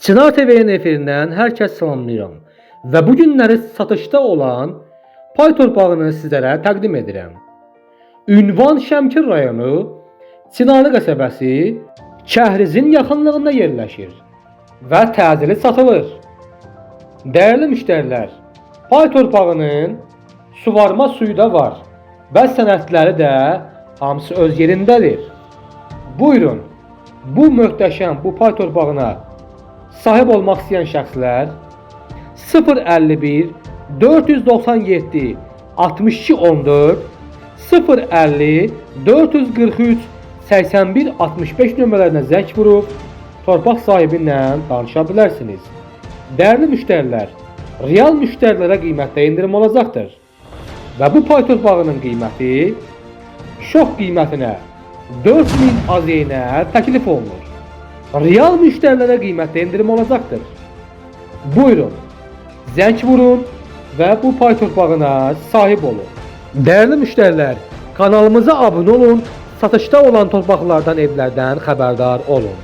Çınar TV'nin efirindən hər kəs salamlayıram və bu günləri satışda olan pay torpağını sizlərə təqdim edirəm. Ünvan Şəmkir rayonu, Çınarlı qəsəbəsi, Kəhrizin yaxınlığında yerləşir və təcili satılır. Dəyərli müştərilər, pay torpağının suvarma suyu da var və sənədləri də hamısı öz yerindədir. Buyurun, bu möhtəşəm bu pay torpağına sahib olmaq istəyən şəxslər 051 497 62 14 050 443 81 65 nömrələrinə zəng vurub torpaq sahibi ilə danışa bilərsiniz. Dəyərli müştərilər, real müştərilərə qiymətdə endirim olacaqdır və bu pay torpağının qiyməti şok qiymətinə 4000 AZN təklif olunur. Real müştərilərə qiymətdə endirim olacaqdır. Buyurun, zəng vurun və bu pay torpağına sahib olun. Dəyərli müştərilər, kanalımıza abunə olun, satışda olan torpaqlardan, evlərdən xəbərdar olun.